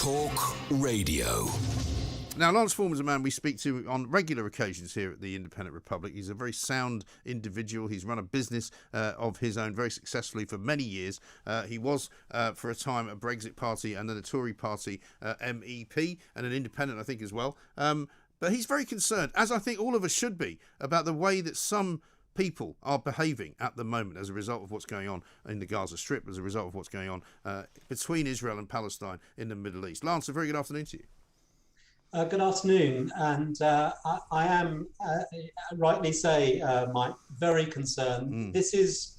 Talk Radio. Now, Lance Forman is a man we speak to on regular occasions here at the Independent Republic. He's a very sound individual. He's run a business of his own very successfully for many years. He was, for a time, a Brexit Party and then a Tory Party MEP and an independent, I think, as well. But he's very concerned, as I think all of us should be, about the way that some people are behaving at the moment as a result of what's going on in the Gaza Strip, as a result of what's going on between Israel and Palestine in the Middle East. Lance, a very good afternoon to you. Good afternoon, and I am, rightly say, Mike, very concerned. This is,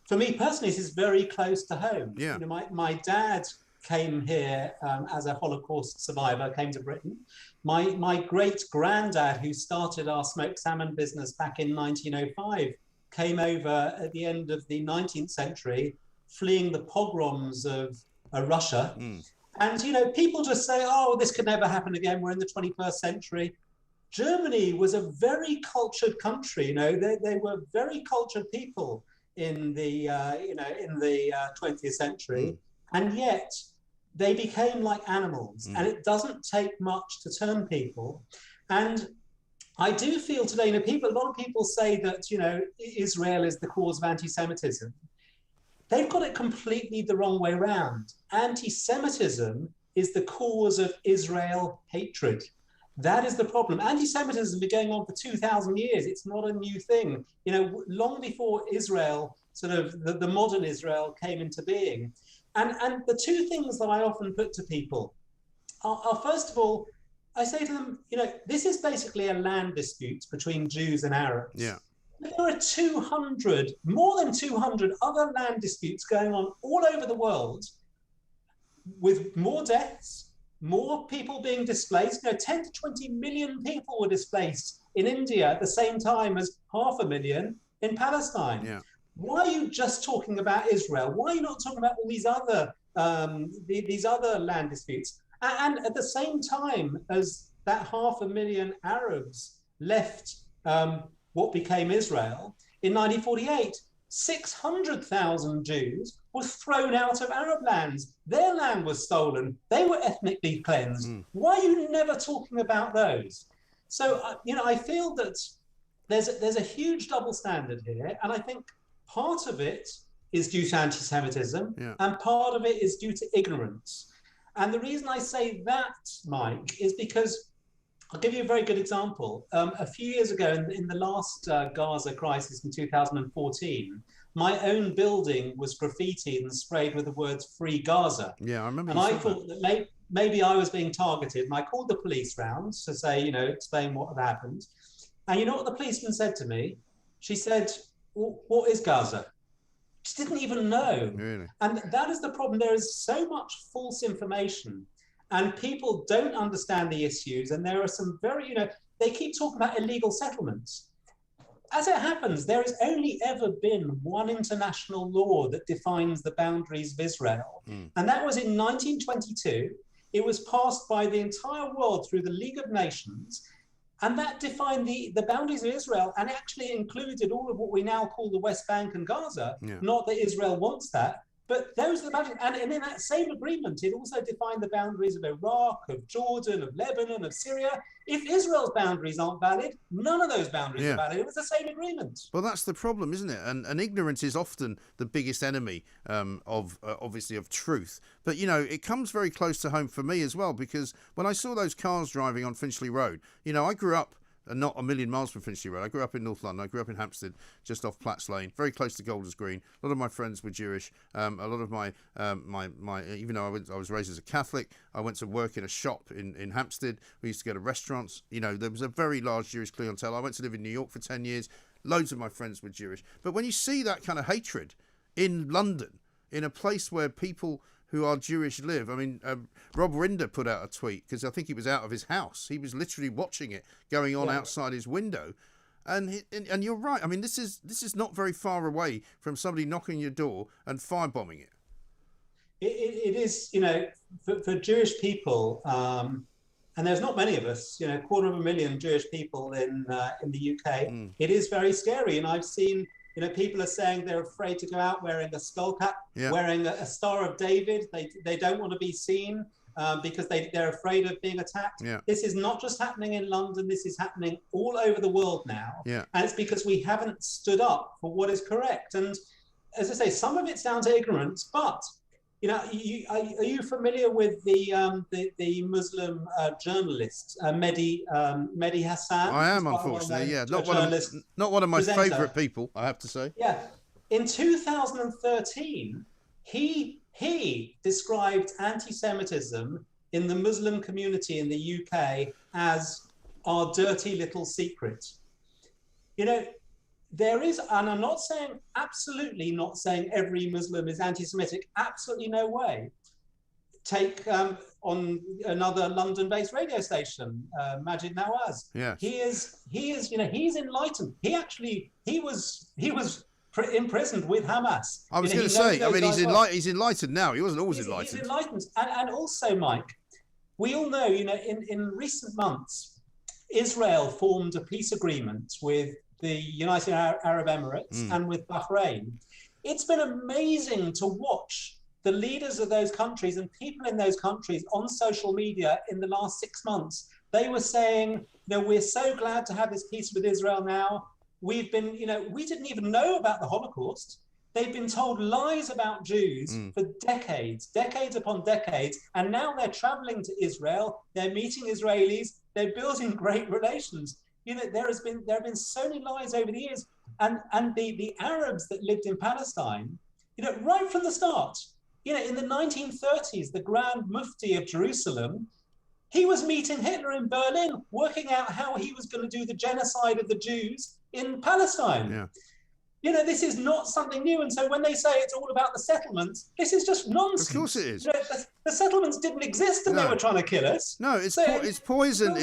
for me personally, this is very close to home. Yeah. You know, my dad came here as a Holocaust survivor, came to Britain. My great-granddad, who started our smoked salmon business back in 1905, came over at the end of the 19th century, fleeing the pogroms of Russia. And, you know, people just say, oh, this could never happen again. We're in the 21st century. Germany was a very cultured country. You know, they were very cultured people in the 20th century. And yet they became like animals. And it doesn't take much to turn people. And I do feel today, you know, a lot of people say that, you know, Israel is the cause of anti-Semitism. They've got it completely the wrong way around. Anti-Semitism is the cause of Israel hatred. That is the problem. Anti-Semitism has been going on for 2,000 years. It's not a new thing. You know, long before Israel, sort of the modern Israel came into being. And the two things that I often put to people are, first of all, I say to them, you know, this is basically a land dispute between Jews and Arabs. Yeah. There are more than 200 other land disputes going on all over the world with more deaths, more people being displaced. You know, 10 to 20 million people were displaced in India at the same time as 500,000 in Palestine. Yeah. Why are you just talking about Israel? Why are you not talking about all these other land disputes? And at the same time as that 500,000 Arabs left what became Israel, in 1948, 600,000 Jews were thrown out of Arab lands. Their land was stolen. They were ethnically cleansed. Why are you never talking about those? So, you know, I feel that there's a huge double standard here. And I think part of it is due to anti-Semitism, and part of it is due to ignorance. And the reason I say that, Mike, is because I'll give you a very good example. A few years ago, in the last Gaza crisis in 2014, my own building was graffitied and sprayed with the words "Free Gaza." Yeah, I remember. And I thought that maybe I was being targeted. And I called the police round to say, you know, explain what had happened. And you know what the policeman said to me? She said, "What is Gaza?" She didn't even know. Really? And that is the problem. There is so much false information. And people don't understand the issues. And there are some very, you know, they keep talking about illegal settlements. As it happens, there has only ever been one international law that defines the boundaries of Israel. And that was in 1922. It was passed by the entire world through the League of Nations. And that defined the boundaries of Israel, and actually included all of what we now call the West Bank and Gaza. Not that Israel wants that. But those are the boundaries. And in that same agreement, it also defined the boundaries of Iraq, of Jordan, of Lebanon, of Syria. If Israel's boundaries aren't valid, none of those boundaries are valid. It was the same agreement. Well, that's the problem, isn't it? And ignorance is often the biggest enemy obviously, of truth. But, you know, it comes very close to home for me as well, because when I saw those cars driving on Finchley Road, you know, I grew up not a million miles from Finchley Road. I grew up in North London. I grew up in Hampstead, just off Platts Lane, very close to Golders Green. A lot of my friends were Jewish. A lot of my even though I was raised as a Catholic, I went to work in a shop in Hampstead. We used to go to restaurants. You know, there was a very large Jewish clientele. I went to live in New York for 10 years. Loads of my friends were Jewish. But when you see that kind of hatred in London, in a place where people who are Jewish live. I mean, Rob Rinder put out a tweet because I think he was out of his house. He was literally watching it going on outside his window. And you're right. I mean, this is not very far away from somebody knocking your door and firebombing it. It is, you know, for Jewish people, and there's not many of us, you know, 250,000 Jewish people in the UK. It is very scary. And I've seen, you know, people are saying they're afraid to go out wearing a skull cap, wearing a Star of David. They don't want to be seen. because they're afraid of being attacked. Yeah. This is not just happening in London. This is happening all over the world now. Yeah. And it's because we haven't stood up for what is correct. And as I say, some of it's down to ignorance, but are you familiar with the Muslim journalist Mehdi Hassan? I am, unfortunately. Yeah, not one of my favourite people, I have to say. Yeah, in 2013, he described anti-Semitism in the Muslim community in the UK as our dirty little secret. There is, and I'm not saying, absolutely not saying every Muslim is anti-Semitic, absolutely no way. Take on another London-based radio station, Majid Nawaz. Yes. He's enlightened. He was imprisoned with Hamas. I was going to say, I mean, he's enlightened now. He wasn't always enlightened. He's enlightened. And also, Mike, we all know, in recent months, Israel formed a peace agreement with the United Arab Emirates and with Bahrain. It's been amazing to watch the leaders of those countries and people in those countries on social media in the last 6 months. They were saying, we're so glad to have this peace with Israel now. We've been, we didn't even know about the Holocaust. They've been told lies about Jews for decades upon decades. And now they're traveling to Israel. They're meeting Israelis. They're building great relations. There have been so many lies over the years, and the Arabs that lived in Palestine, right from the start, in the 1930s, the Grand Mufti of Jerusalem, he was meeting Hitler in Berlin, working out how he was going to do the genocide of the Jews in Palestine. Yeah. This is not something new. And so when they say it's all about the settlements, this is just nonsense. Of course it is. The settlements didn't exist and they were trying to kill us. No, it's poison.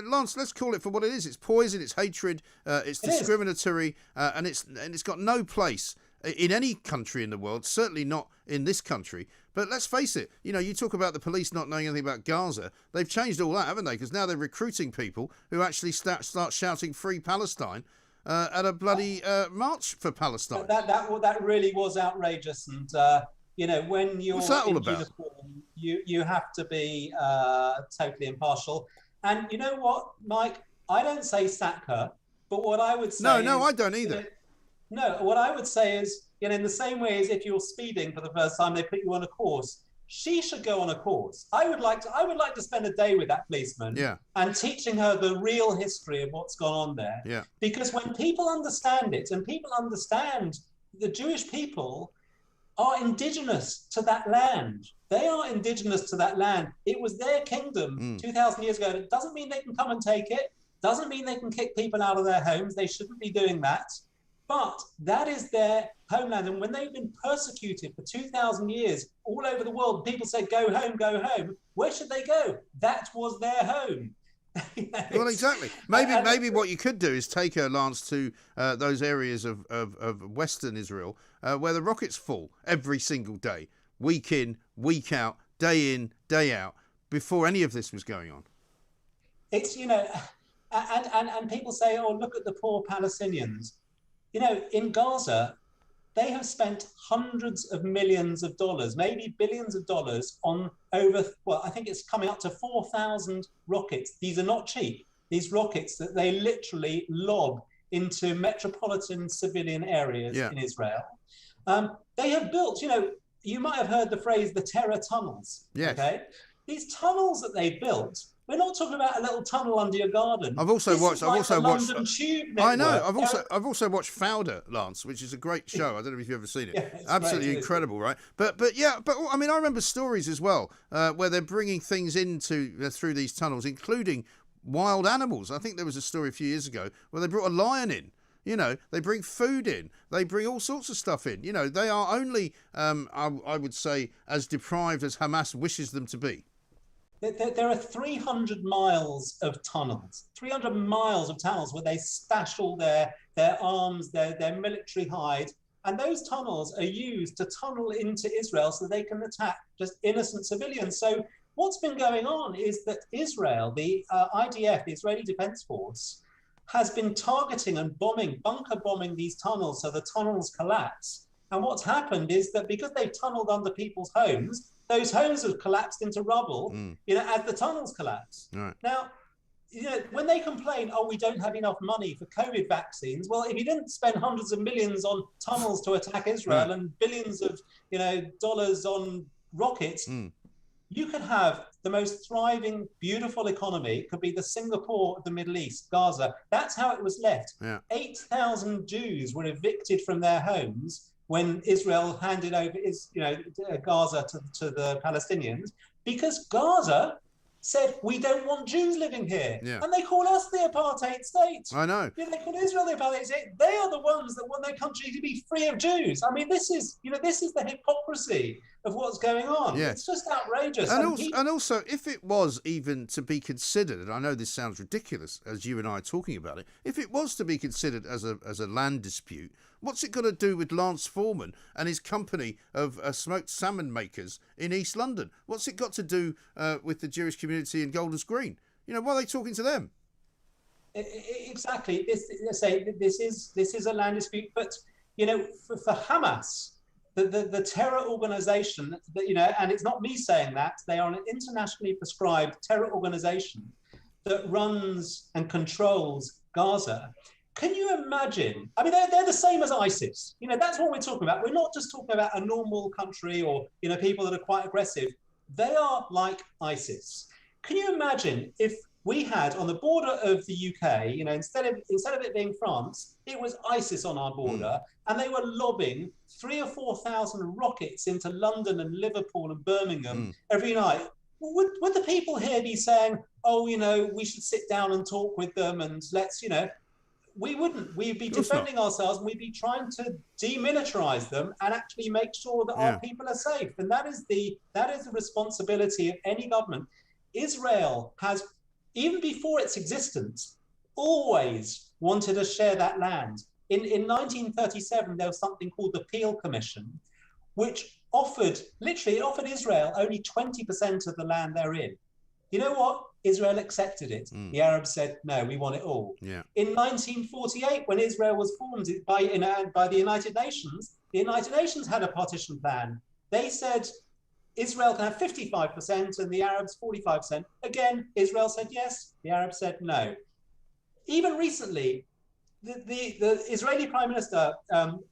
Lance, let's call it for what it is. It's poison, it's hatred, it's discriminatory, and it's got no place in any country in the world, certainly not in this country. But let's face it, you talk about the police not knowing anything about Gaza. They've changed all that, haven't they? Because now they're recruiting people who actually start shouting "Free Palestine" at a bloody march for Palestine. That really was outrageous. And when you're What's that all about? Uniform, you have to be totally impartial. And you know what, Mike? I don't say sack her, but what I would say No, I don't either. What I would say is, in the same way as if you're speeding for the first time, they put you on a course. She should go on a course. I would like to spend a day with that policeman and teaching her the real history of what's gone on there. Yeah. Because when people understand it, and people understand the Jewish people are indigenous to that land. They are indigenous to that land. It was their kingdom 2,000 years ago. It doesn't mean they can come and take it. Doesn't mean they can kick people out of their homes. They shouldn't be doing that. But that is their homeland. And when they've been persecuted for 2,000 years all over the world, people say, go home, go home. Where should they go? That was their home. Well, exactly. Maybe what you could do is take her, Lance, to those areas of Western Israel where the rockets fall every single day, week in, week out, day in, day out, before any of this was going on. It's, and people say, oh, look at the poor Palestinians. In Gaza, they have spent hundreds of millions of dollars, maybe billions of dollars on I think it's coming up to 4,000 rockets. These are not cheap. These rockets that they literally lob into metropolitan civilian areas in Israel. They have built, you might have heard the phrase, the terror tunnels. Yes. Okay? These tunnels that they built, we're not talking about a little tunnel under your garden. I've also watched. Tube network. I know. I've also watched Fauda, Lance, which is a great show. I don't know if you've ever seen it. Yeah, absolutely incredible, right? But I mean, I remember stories as well where they're bringing things into through these tunnels, including wild animals. I think there was a story a few years ago where they brought a lion in. They bring food in. They bring all sorts of stuff in. They are only, I would say, as deprived as Hamas wishes them to be. There are 300 miles of tunnels, 300 miles of tunnels where they stash all their arms, their military hide. And those tunnels are used to tunnel into Israel so they can attack just innocent civilians. So what's been going on is that Israel, the IDF, the Israeli Defense Force, has been targeting and bunker bombing these tunnels so the tunnels collapse. And what's happened is that because they've tunneled under people's homes, those homes have collapsed into rubble, as the tunnels collapse. Right. Now, when they complain, we don't have enough money for COVID vaccines. Well, if you didn't spend hundreds of millions on tunnels to attack Israel and billions of, dollars on rockets, you could have the most thriving, beautiful economy. It could be the Singapore of the Middle East, Gaza. That's how it was left. Yeah. 8,000 Jews were evicted from their homes when Israel handed over Gaza to the Palestinians, because Gaza said, we don't want Jews living here. Yeah. And they call us the apartheid state. I know. They call Israel the apartheid state. They are the ones that want their country to be free of Jews. I mean, this is the hypocrisy of what's going on. Yeah. It's just outrageous. And also, if it was even to be considered, and I know this sounds ridiculous as you and I are talking about it, if it was to be considered as a land dispute, what's it got to do with Lance Forman and his company of smoked salmon makers in East London? What's it got to do with the Jewish community in Golders Green? Why are they talking to them? Exactly. This is a land dispute, but for Hamas, the terror organization, and it's not me saying that, they are an internationally prescribed terror organization that runs and controls Gaza. Can you imagine? I mean, they're the same as ISIS. That's what we're talking about. We're not just talking about a normal country or, people that are quite aggressive. They are like ISIS. Can you imagine if we had on the border of the UK, instead of it being France, it was ISIS on our border, and they were lobbing 3,000 or 4,000 rockets into London and Liverpool and Birmingham every night? Would the people here be saying, we should sit down and talk with them and let's, we wouldn't. We'd be defending ourselves, and we'd be trying to demilitarize them and actually make sure that our people are safe. And that is the responsibility of any government. Israel has, even before its existence, always wanted to share that land. In 1937, there was something called the Peel Commission, which offered Israel only 20% of the land they're in. You know what? Israel accepted it. The Arabs said, no, we want it all. Yeah. In 1948, when Israel was formed by the United Nations, the United Nations had a partition plan. They said Israel can have 55% and the Arabs 45%. Again, Israel said yes, the Arabs said no. Even recently, the Israeli Prime Minister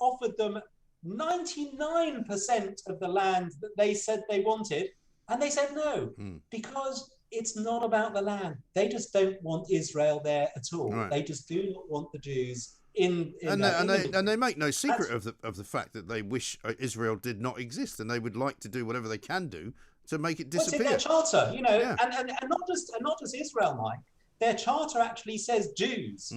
offered them 99% of the land that they said they wanted, and they said no, because it's not about the land. They just don't want Israel there at all. Right. They just do not want the Jews and they make no secret of the fact that they wish Israel did not exist, and they would like to do whatever they can do to make it disappear. It's in their charter, and not just Israel, Mike. Their charter actually says Jews.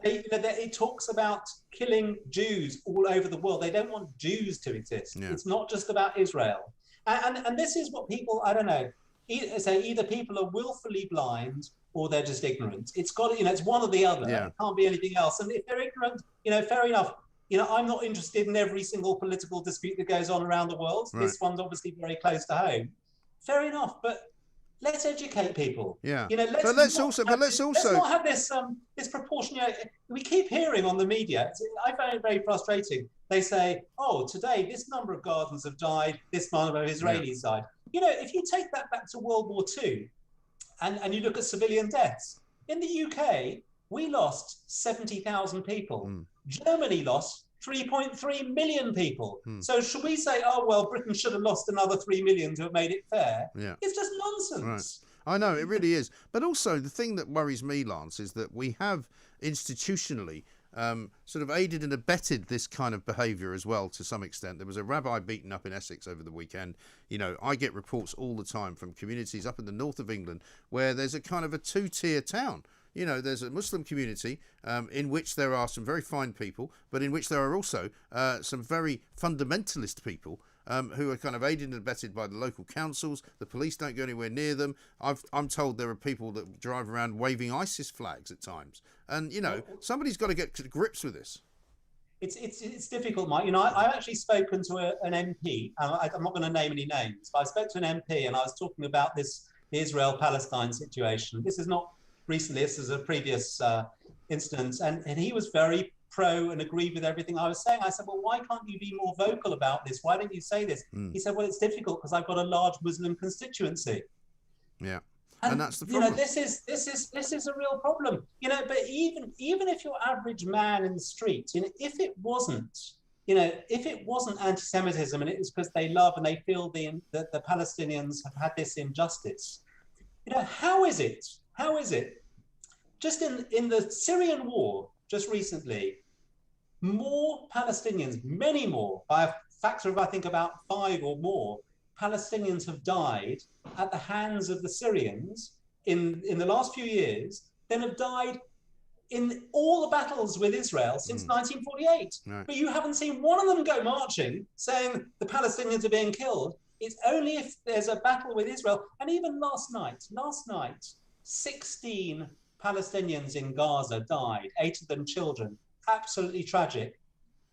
It talks about killing Jews all over the world. They don't want Jews to exist. Yeah. It's not just about Israel. And this is what people, I don't know, either people are willfully blind or they're just ignorant. It's got, it's one or the other. Yeah. It can't be anything else. And if they're ignorant, fair enough. I'm not interested in every single political dispute that goes on around the world. Right. This one's obviously very close to home. Fair enough, but let's educate people. Yeah. Let's not have this disproportionate. We keep hearing on the media. I find it very frustrating. They say, today this number of gardens have died, this number of Israelis died. If you take that back to World War II, and you look at civilian deaths, in the UK, we lost 70,000 people. Germany lost 3.3 million people. So should we say, Britain should have lost another 3 million to have made it fair? Yeah. It's just nonsense. Right. I know, it really is. But also, the thing that worries me, Lance, is that we have institutionally sort of aided and abetted this kind of behaviour as well, to some extent. There was a rabbi beaten up in Essex over the weekend. I get reports all the time from communities up in the north of England where there's a kind of a two-tier town. There's a Muslim community in which there are some very fine people, but in which there are also some very fundamentalist people who are kind of aided and abetted by the local councils. The police don't go anywhere near them. I'm told there are people that drive around waving ISIS flags at times. And, somebody's got to get to grips with this. It's difficult, Mike. I've actually spoken to an MP. I'm not going to name any names, but I spoke to an MP and I was talking about the Israel-Palestine situation. This is not recently, this is a previous incident, and he was very pro and agreed with everything I was saying. I said, well, why can't you be more vocal about this? Why don't you say this? He said, well, it's difficult because I've got a large Muslim constituency. Yeah. And that's the problem. You know, this is a real problem. You know, but even if your average man in the street, you know, if it wasn't anti-Semitism and it was because they love and they feel that the Palestinians have had this injustice, you know, how is it? Just in the Syrian war, just recently, more Palestinians, many more, by a factor of I think about 5 or more, Palestinians have died at the hands of the Syrians in the last few years than have died in all the battles with Israel since 1948. Right. But you haven't seen one of them go marching saying the Palestinians are being killed. It's only if there's a battle with Israel. And even last night, 16 Palestinians in Gaza died, 8 of them children. Absolutely tragic.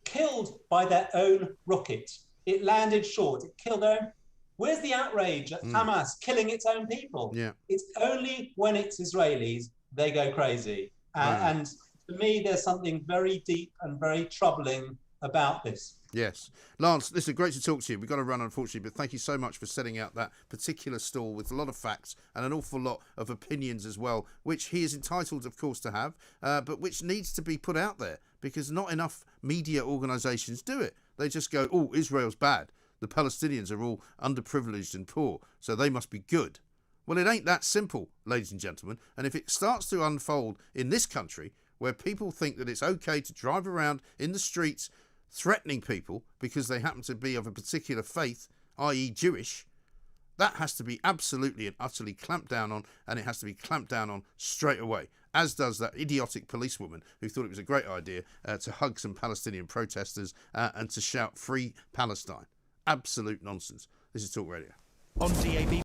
Killed by their own rocket. It landed short. It killed their own. Where's the outrage at Hamas killing its own people? Yeah. It's only when it's Israelis they go crazy. And to me, there's something very deep and very troubling about this. Yes. Lance, listen, great to talk to you. We've got to run, unfortunately, but thank you so much for setting out that particular stall with a lot of facts and an awful lot of opinions as well, which he is entitled, of course, to have, but which needs to be put out there because not enough media organisations do it. They just go, oh, Israel's bad. The Palestinians are all underprivileged and poor, so they must be good. Well, it ain't that simple, ladies and gentlemen. And if it starts to unfold in this country, where people think that it's okay to drive around in the streets threatening people because they happen to be of a particular faith, i.e. Jewish, that has to be absolutely and utterly clamped down on, and it has to be clamped down on straight away, as does that idiotic policewoman who thought it was a great idea to hug some Palestinian protesters and to shout Free Palestine. Absolute nonsense. This is Talk Radio. On DAB.